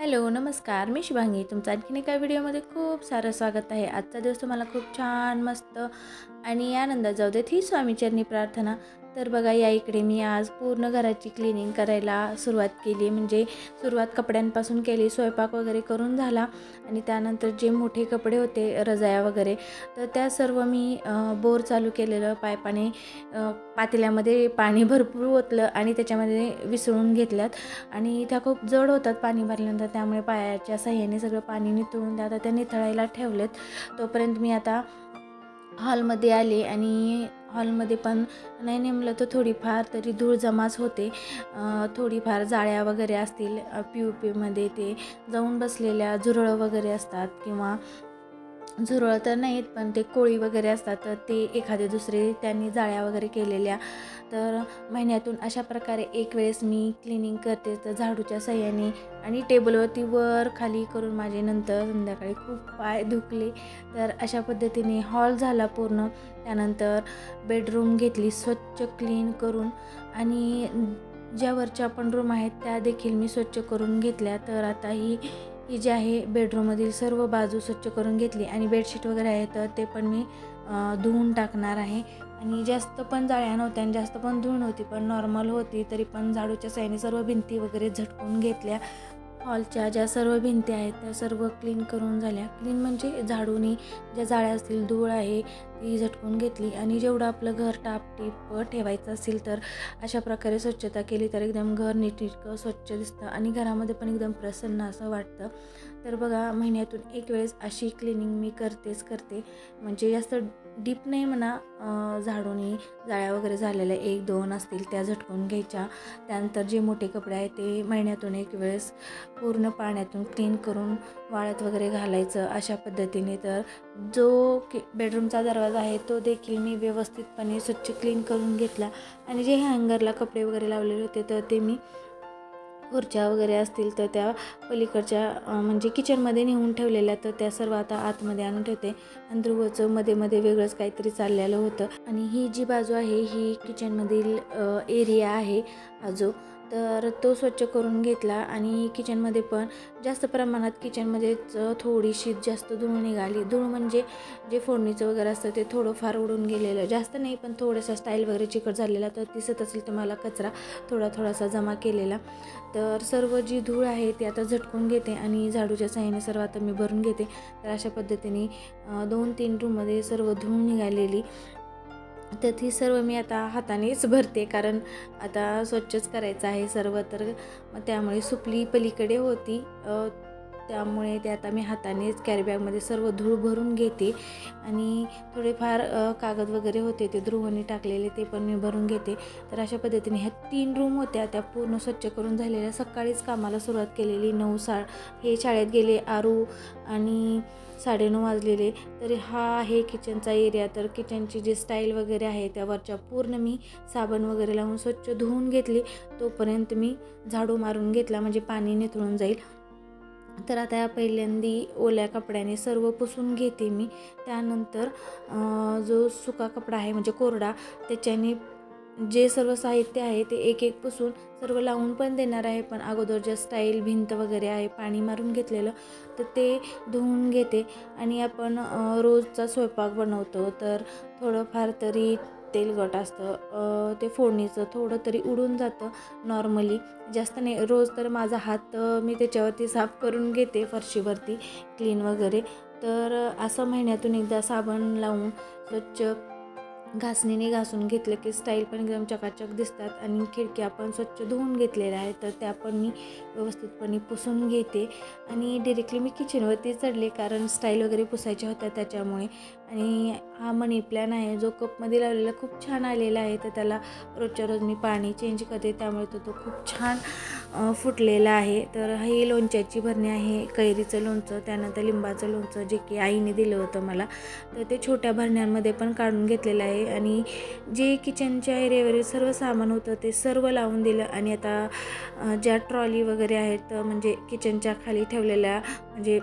Hello नमस्कार, मी शुभांगी तुमचं आणखीन एका व्हिडिओमध्ये खूप सारं स्वागत आहे। आजचा दिवस तुम्हाला खूप छान मस्त आणि आनंदात जाऊ देत ही स्वामीचरणी प्रार्थना। तर बघा या इकडे मी आज पूर्ण घराची क्लिनिंग करायला सुरुवात केली, म्हणजे सुरुवात कपड्यांपासून केली। स्वयंपाक वगैरे करून झाला आणि त्यानंतर जे मोठे कपडे होते रजाया वगैरे तर त्या सर्व मी बोर चालू केलेलं, पाईपाने पातेल्यामध्ये पाणी भरपूर ओतलं आणि त्याच्यामध्ये विसळून घेतल्यात आणि त्या खूप जड होतात पाणी भरल्यानंतर, त्यामुळे पायाच्या साह्याने सगळं पाणी निथळून आता त्या निथळायला ठेवलेत। तोपर्यंत मी आता हॉलमध्ये आले आणि हॉलमध्ये पण नाही नेमलं तर थोडीफार तरी धूळ जमाच होते। थोडीफार जाळ्या वगैरे असतील POPमध्ये ते जाऊन बसलेल्या झुरळं वगैरे असतात, किंवा झुरळ तर नाहीत पण ते कोळी वगैरे असतात, तर ते एखादे दुसरे त्यांनी जाळ्या वगैरे केलेल्या। तर महिन्यातून अशा प्रकारे एक वेळेस मी क्लिनिंग करते, तर झाडूच्या साह्याने आणि टेबलवरती वर खाली करून माझे नंतर संध्याकाळी खूप पाय दुखले। तर अशा पद्धतीने हॉल झाला पूर्ण। त्यानंतर बेडरूम घेतली स्वच्छ क्लीन करून आणि ज्या वरच्या पण रूम आहेत त्या देखील मी स्वच्छ करून घेतल्या। तर आता ही जी आहे बेडरूममधील सर्व बाजू स्वच्छ करून घेतली आणि बेडशीट वगैरे आहे तर ते पण मी धुवून टाकणार आहे। आणि जास्त पण जाळ्या नव्हत्या आणि जास्त पण धूळ नव्हती, पण नॉर्मल होती, तरी पण झाडूच्या साह्याने सर्व भिंती वगैरे झटकून घेतल्या। हॉलच्या ज्या सर्व भिंती आहेत त्या सर्व क्लीन करून झाल्या। क्लीन म्हणजे झाडूने ज्या जाळ्या असतील धूळ आहे ती झटकून घेतली आणि जेवढं आपलं घर टापटीप ठेवायचं असेल तर अशा प्रकारे स्वच्छता केली तर एकदम घर नीटनेटकं स्वच्छ दिसतं आणि घरामध्ये पण एकदम प्रसन्न असं वाटतं। तर बघा महिन्यातून एक वेळेस अशी क्लिनिंग मी करते, म्हणजे जास्त डीप नाही म्हणा, झाडूने जाळ्या वगैरे झालेल्या 1-2 असतील त्या झटकून घ्यायच्या। त्यानंतर जे मोठे कपडे आहेत ते महिन्यातून एक वेळेस पूर्ण पाण्यातून क्लीन करून वाळत वगैरे घालायचं अशा पद्धतीने। तर जो बेडरूमचा दरवाजा आहे तो देखील मी व्यवस्थितपणे स्वच्छ क्लीन करून घेतला आणि जे हँगरला कपडे वगैरे लावलेले होते तर ते मी खुर्च्या वगैरे असतील तर त्या पलीकडच्या म्हणजे किचनमध्ये नेऊन ठेवलेल्या, तर त्या सर्व आता आतमध्ये आणून ठेवते। आणि ध्रुवचं मध्ये वेगळंच काहीतरी चाललेलं होतं आणि ही जी बाजू आहे ही किचनमधील एरिया आहे बाजू, तर तो स्वच्छ करून घेतला। आणि किचनमध्ये पण जास्त प्रमाणात किचनमध्येच थोडीशी जास्त धूळ निघाली। धूळ म्हणजे जे फोडणीचं वगैरे असतं ते थोडंफार उडून गेलेलं, जास्त नाही पण थोडंसं स्टाईल वगैरे चिकट झालेला, तर दिसत असेल तुम्हाला कचरा थोडासा जमा केलेला। तर सर्व जी धूळ आहे ती आता झटकून घेते आणि झाडूच्या साह्याने सर्व आता मी भरून घेते। तर अशा पद्धतीने 2-3 रूममध्ये सर्व धूळ निघालेली, तर ती सर्व मी आता हातानेच भरते, कारण आता स्वच्छच करायचं आहे सर्व। तर त्यामुळे सुपली पलीकडे होती, त्यामुळे ते आता मी हातानेच कॅरीबॅगमध्ये सर्व धूळ भरून घेते आणि थोडेफार कागद वगैरे होते ते ध्रुवने टाकलेले ते पण मी भरून घेते। तर अशा पद्धतीने ह्या 3 रूम होत्या त्या पूर्ण स्वच्छ करून झालेल्या। सकाळीच कामाला सुरुवात केलेली, 9 हे शाळेत गेले, आरू आणि 9:30 वाजलेले। तर हा आहे किचनचा एरिया। तर किचनची जी स्टाईल वगैरे आहे त्यावरच्या पूर्ण मी साबण वगैरे लावून स्वच्छ धुवून घेतली, तोपर्यंत मी झाडू मारून घेतला म्हणजे पाणी निथळून जाईल। तर आता पहिल्यांदी ओल्या कपड्याने सर्व पुसून घेते मी। त्यानंतर जो सुका कपडा आहे म्हणजे कोरडा, त्याच्याने जे सर्व साहित्य आहे ते एक पुसून सर्व लावून पण देणार आहे, पण अगोदर जे स्टाईल भिंत वगैरे आहे पाणी मारून घेतलेलं तर ते धुवून घेते। आणि आपण रोजचा स्वयंपाक बनवतो तर थोडंफार तरी तेलकट असतं, ते फोडणीचं थोडं तरी उडून जातं नॉर्मली, जास्त नाही। रोज तर माझा हात मी त्याच्यावरती साफ करून घेते फरशीवरती क्लीन वगैरे। तर असं महिन्यातून एकदा साबण लावून स्वच्छ घासणीने घासून घेतलं की स्टाईल पण एकदम चकाचक दिसतात। आणि खिडक्या पण स्वच्छ धुवून घेतलेल्या आहेत तर त्या पण मी व्यवस्थितपणे पुसून घेते आणि डिरेक्टली मी किचनवरती चढले, कारण स्टाईल वगैरे पुसायच्या होत्या त्याच्यामुळे। आणि हा मनी प्लॅन आहे जो कपमध्ये लावलेला खूप छान आलेला आहे, तर त्याला रोजच्या रोज मी पाणी चेंज करते, त्यामुळे तो खूप छान फुटलेला आहे। तर ही लोणच्याची भरणी आहे, कैरीचं लोणचं, त्यानंतर लिंबाचं लोणचं जे की आईने दिलं होतं मला, तर ते छोट्या भरण्यांमध्ये पण काढून घेतलेलं आहे। आणि जे किचनच्या एरियावरील सर्व सामान होतं ते सर्व लावून दिलं आणि आता ज्या ट्रॉली वगैरे आहेत म्हणजे किचनच्या खाली ठेवलेल्या, म्हणजे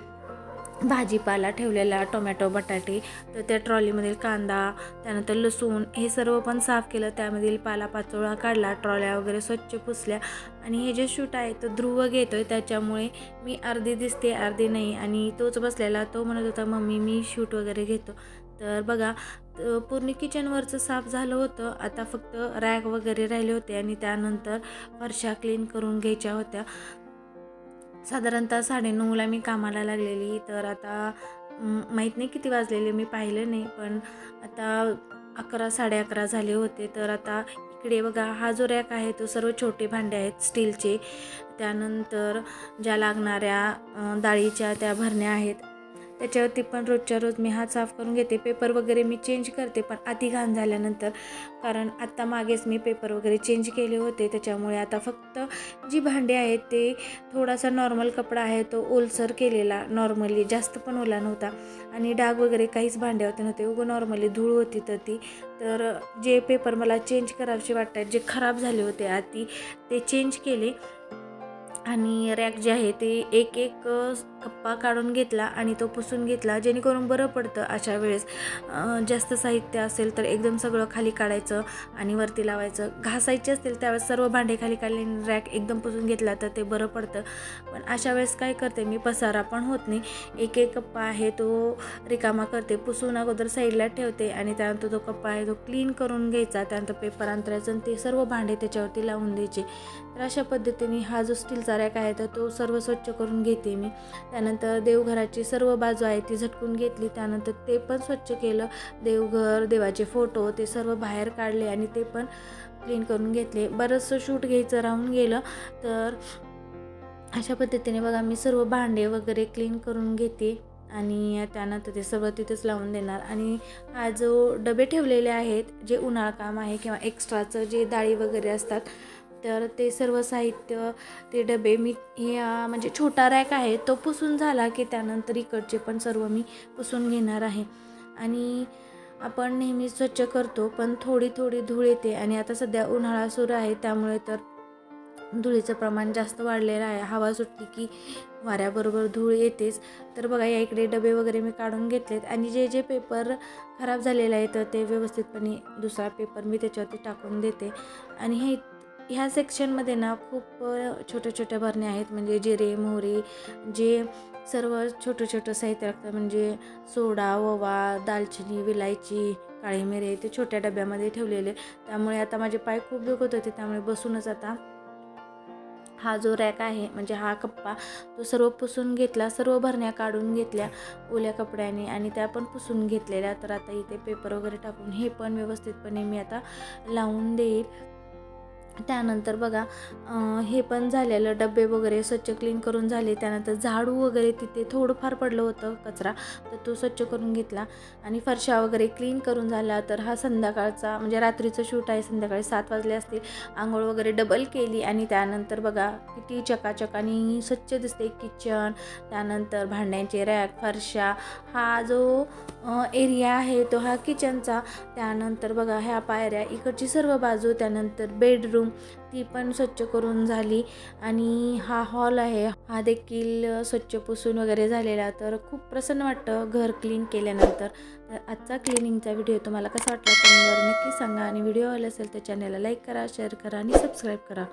भाजीपाला ठेवलेला, टोमॅटो, बटाटे, तर त्या ट्रॉलीमधील कांदा, त्यानंतर लसूण हे सर्व पण साफ केलं. त्यामधील पालापाचोळा काढला, ट्रॉल्या वगैरे स्वच्छ पुसल्या. आणि हे जे शूट आहे तो ध्रुव घेतो आहे, त्याच्यामुळे मी अर्धी दिसते अर्धी नाही. आणि तोच बसलेला, तो म्हणत होता मम्मी मी शूट वगैरे घेतो. तर बघा पूर्ण किचनवरचं साफ झालं होतं. आता फक्त रॅक वगैरे राहिले होते आणि त्यानंतर फरशा क्लीन करून घ्यायच्या होत्या. साधारणतः 9:30ला मी कामाला लागलेली. तर आता माहीत नाही किती वाजलेले, मी पाहिलं नाही, पण आता 11 11:30 झाले होते. तर आता इकडे बघा हा जो रॅक आहे तो सर्व छोटे भांडे आहेत स्टीलचे. त्यानंतर ज्या लागणाऱ्या डाळीच्या त्या भरण्या आहेत, त्याच्यावरती पण रोजच्या रोज मी हात साफ करून घेते. पेपर वगैरे मी चेंज करते, पण आधी घाण झाल्यानंतर, कारण आत्ता मागेच मी पेपर वगैरे चेंज केले होते. त्याच्यामुळे आता फक्त जी भांडी आहेत ते थोडासा नॉर्मल कपडा आहे तो ओलसर केलेला, नॉर्मली जास्त पण ओला नव्हता. आणि डाग वगैरे काहीच भांड्यावरती नव्हते, उगं नॉर्मली धूळ होती. तर जे पेपर मला चेंज करावेसे वाटतात, जे खराब झाले होते आधी, ते चेंज केले. आणि रॅक जे आहे ते एक कप्पा काढून घेतला आणि तो पुसून घेतला, जेणेकरून बरं पडतं अशा वेळेस. जास्त साहित्य असेल तर एकदम सगळं खाली काढायचं आणि वरती लावायचं. घासायचे असतील त्यावेळेस सर्व भांडे खाली काढले, रॅक एकदम पुसून घेतला तर ते बरं पडतं. पण अशा वेळेस काय करते मी, पसारा पण होत नाही, एक कप्पा आहे तो रिकामा करते, पुसून अगोदर साईडला ठेवते आणि त्यानंतर तो कप्पा आहे तो क्लीन करून घ्यायचा. त्यानंतर पेपर अंतरायचं आणि ते सर्व भांडे त्याच्यावरती लावून द्यायचे. तर अशा पद्धतीने हा जो स्टीलचा रॅक आहे तर तो सर्व स्वच्छ करून घेते मी. त्यानंतर देवघराची सर्व बाजू आहे ती झटकून घेतली. त्यानंतर ते पण स्वच्छ केलं. देवघर, देवाचे फोटो ते सर्व बाहेर काढले आणि ते पण क्लीन करून घेतले. बरंचसं शूट घ्यायचं राहून गेलं. तर अशा पद्धतीने बघा मी सर्व भांडे वगैरे क्लीन करून घेते आणि त्यानंतर ते सर्व तिथेच लावून देणार. आणि हा जो डबे ठेवलेले आहेत, जे उन्हाळ काम आहे किंवा एक्स्ट्राचं जे डाळी वगैरे असतात, तर ते सर्व साहित्य, ते डबे मी म्हणजे छोटा रॅक आहे तो पुसून झाला की त्यानंतर इकडचे पण सर्व मी पुसून घेणार आहे. आणि आपण नेहमी स्वच्छ करतो, पण थोडी धूळ येते. आणि आता सध्या उन्हाळा सुरू आहे, त्यामुळे तर धुळीचं प्रमाण जास्त वाढलेलं आहे. हवा सुटली की वाऱ्याबरोबर धूळ येतेच. तर बघा या इकडे डबे वगैरे मी काढून घेतलेत आणि जे पेपर खराब झालेले आहे तर ते व्यवस्थितपणे दुसरा पेपर मी त्याच्यावरती टाकून देते. आणि ह्या सेक्शनमध्ये ना खूप छोट्या भरण्या आहेत, म्हणजे जिरे, मोहरी, जे सर्व छोटं साहित्य लागतं, म्हणजे सोडा, ओवा, दालचिनी, विलायची, काळी मिरी, ते छोट्या डब्यामध्ये ठेवलेले. त्यामुळे आता माझे पाय खूप दुखत होते, त्यामुळे बसूनच आता हा जो रॅक आहे, म्हणजे हा कप्पा, तो सर्व पुसून घेतला. सर्व भरण्या काढून घेतल्या ओल्या कपड्याने आणि त्या पण पुसून घेतलेल्या. तर आता इथे पेपर वगैरे टाकून हे पण व्यवस्थितपणे मी आता लावून देईल. त्यानंतर बघा हे पण झालेलं, डबे वगैरे स्वच्छ क्लीन करून झाले. त्यानंतर झाडू वगैरे तिथे थोडंफार पडलं होतं कचरा, तर तो स्वच्छ करून घेतला. आणि फरशा वगैरे क्लीन करून झाला. तर हा संध्याकाळचा, म्हणजे रात्रीचं शूट आहे, संध्याकाळी 7 वाजले असतील. आंघोळ वगैरे डबल केली आणि त्यानंतर बघा किती चकाचक आणि स्वच्छ दिसते किचन. त्यानंतर भांड्यांचे रॅक, फरशा, हा जो एरिया आहे तो हा किचनचा. त्यानंतर बघा ह्या पायऱ्या, इकडची सर्व बाजू, त्यानंतर बेडरूम ती पण स्वच्छ करून झाली. आणि हा हॉल आहे, हा देखील स्वच्छ पुसून वगैरे झालेला. तर खूप प्रसन्न वाटतं घर क्लीन केल्यानंतर. तर आजचा क्लिनिंगचा व्हिडिओ तुम्हाला कसा वाटला कमेंटवर नक्की सांगा. आणि व्हिडिओ आवडला असेल तर चॅनलला लाईक करा, शेअर करा आणि सबस्क्राईब करा.